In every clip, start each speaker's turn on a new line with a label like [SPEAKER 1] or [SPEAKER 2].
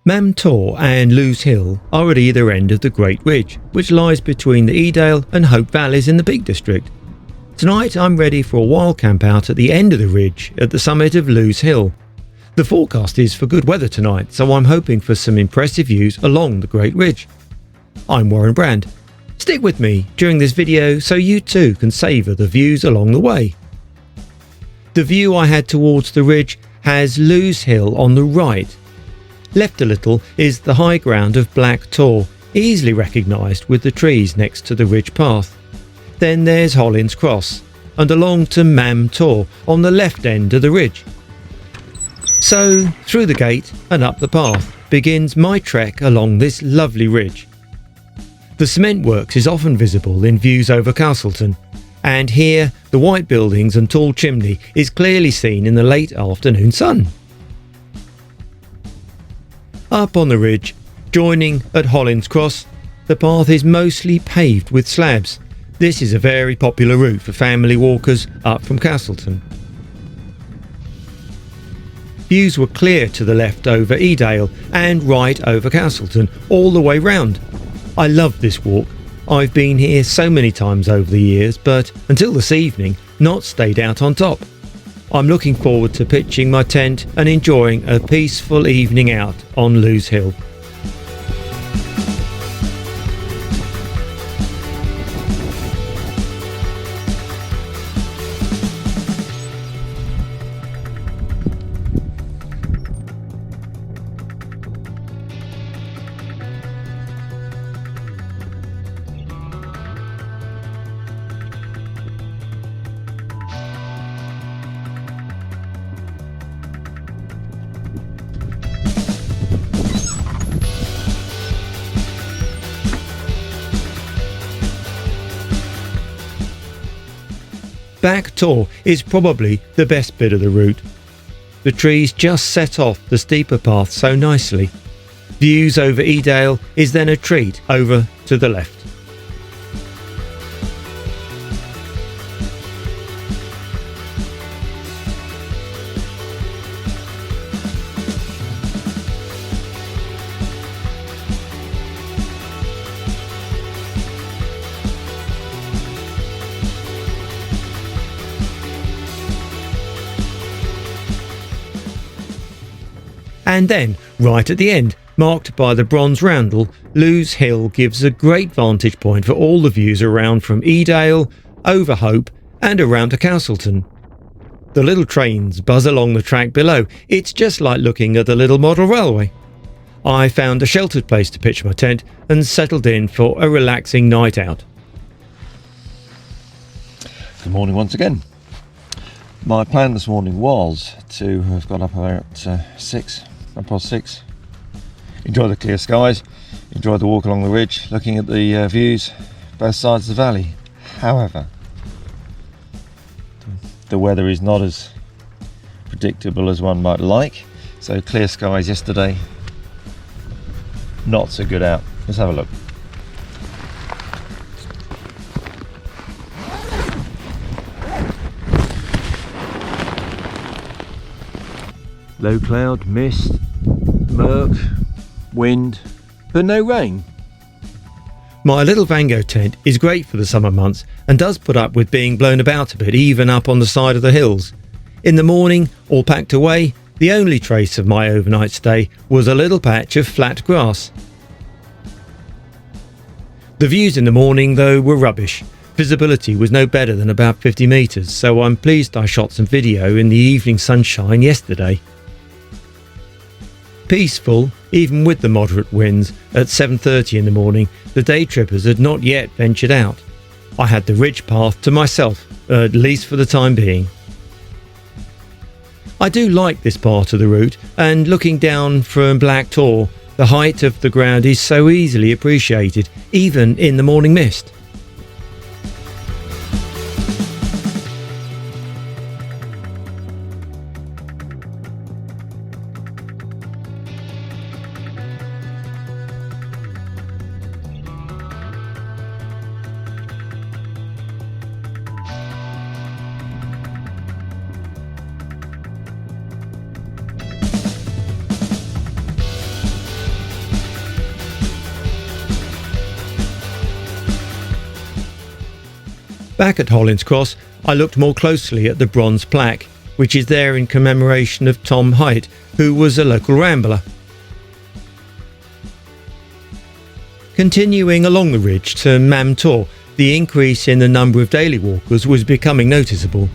[SPEAKER 1] Mam Tor and Lewes Hill are at either end of the Great Ridge, which lies between the Edale and Hope valleys in the Peak District. Tonight I'm ready for a Wildcamp out at the end of the ridge at the summit of Lewes Hill. The forecast is for good weather tonight, so I'm hoping for some impressive views along the Great Ridge. I'm Warren Brand. Stick with me during this video so you too can savour the views along the way. The view I had towards the ridge has Lewes Hill on the right. Left a little is the high ground of Back Tor, easily recognised with the trees next to the ridge path. Then there's Hollins Cross, and along to Mam Tor on the left end of the ridge. So, through the gate and up the path begins my trek along this lovely ridge. The cement works is often visible in views over Castleton, and here the white buildings and tall chimney is clearly seen in the late afternoon sun. Up on the ridge, joining at Hollins Cross, the path is mostly paved with slabs. This is a very popular route for family walkers up from Castleton. Views were clear to the left over Edale and right over Castleton, all the way round. I love this walk. I've been here so many times over the years, but until this evening, not stayed out on top. I'm looking forward to pitching my tent and enjoying a peaceful evening out on Lewes Hill. Back Tor is probably the best bit of the route. The trees just set off the steeper path so nicely. Views over Edale is then a treat over to the left. And then, right at the end, marked by the bronze roundel, Lewes Hill gives a great vantage point for all the views around from Edale, over Hope and around to Castleton. The little trains buzz along the track below. It's just like looking at a little model railway. I found a sheltered place to pitch my tent and settled in for a relaxing night out.
[SPEAKER 2] Good morning once again. My plan this morning was to have got up about 6:30, enjoy the clear skies, enjoy the walk along the ridge, looking at the views both sides of the valley. However, the weather is not as predictable as one might like, so clear skies yesterday, not so good out. Let's have a look. Low cloud, mist, murk, wind, but no rain.
[SPEAKER 1] My little Vango tent is great for the summer months and does put up with being blown about a bit, even up on the side of the hills. In the morning, all packed away, the only trace of my overnight stay was a little patch of flat grass. The views in the morning, though, were rubbish. Visibility was no better than about 50 metres, so I'm pleased I shot some video in the evening sunshine yesterday. Peaceful, even with the moderate winds. At 7:30 in the morning, the day trippers had not yet ventured out. I had the ridge path to myself, at least for the time being. I do like this part of the route, and looking down from Back Tor, the height of the ground is so easily appreciated, even in the morning mist. Back at Hollins Cross, I looked more closely at the bronze plaque, which is there in commemoration of Tom Haight, who was a local rambler. Continuing along the ridge to Mam Tor, the increase in the number of daily walkers was becoming noticeable.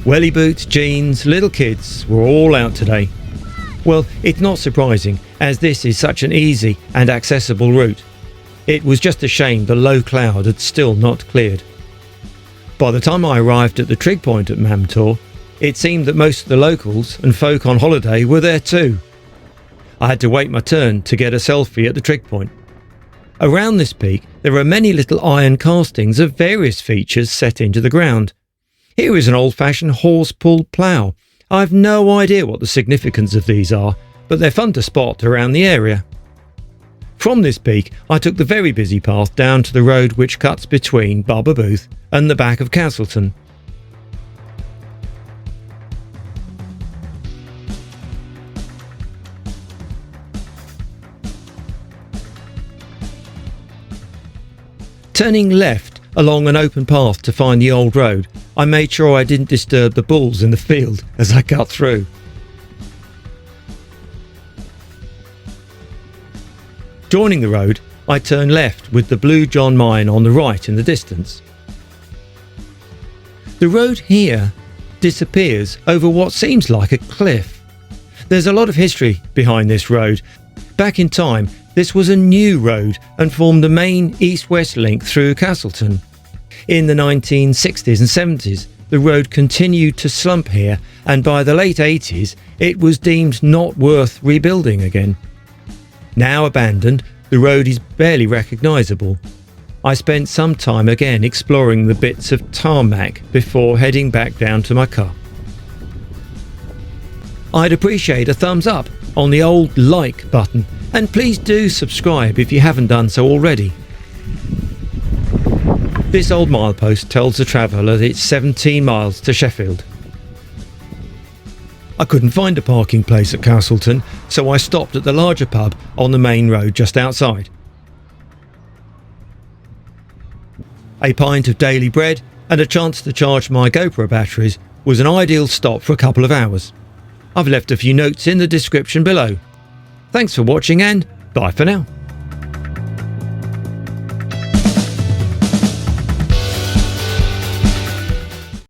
[SPEAKER 1] Welly boots, jeans, little kids were all out today. Well, it's not surprising, as this is such an easy and accessible route. It was just a shame the low cloud had still not cleared. By the time I arrived at the trig point at Mam Tor, it seemed that most of the locals and folk on holiday were there too. I had to wait my turn to get a selfie at the trig point. Around this peak there are many little iron castings of various features set into the ground. Here is an old-fashioned horse-pulled plough. I've no idea what the significance of these are, but they're fun to spot around the area. From this peak I took the very busy path down to the road which cuts between Barber Booth and the back of Castleton. Turning left along an open path to find the old road, I made sure I didn't disturb the bulls in the field as I cut through. Joining the road, I turned left with the Blue John Mine on the right in the distance. The road here disappears over what seems like a cliff. There's a lot of history behind this road. Back in time, this was a new road and formed the main east-west link through Castleton. In the 1960s and 70s, the road continued to slump here, and by the late 80s, it was deemed not worth rebuilding again. Now abandoned, the road is barely recognisable. I spent some time again exploring the bits of tarmac before heading back down to my car. I'd appreciate a thumbs up on the old like button, and please do subscribe if you haven't done so already. This old milepost tells the traveller that it's 17 miles to Sheffield. I couldn't find a parking place at Castleton, so I stopped at the larger pub on the main road just outside. A pint of daily bread and a chance to charge my GoPro batteries was an ideal stop for a couple of hours. I've left a few notes in the description below. Thanks for watching and bye for now.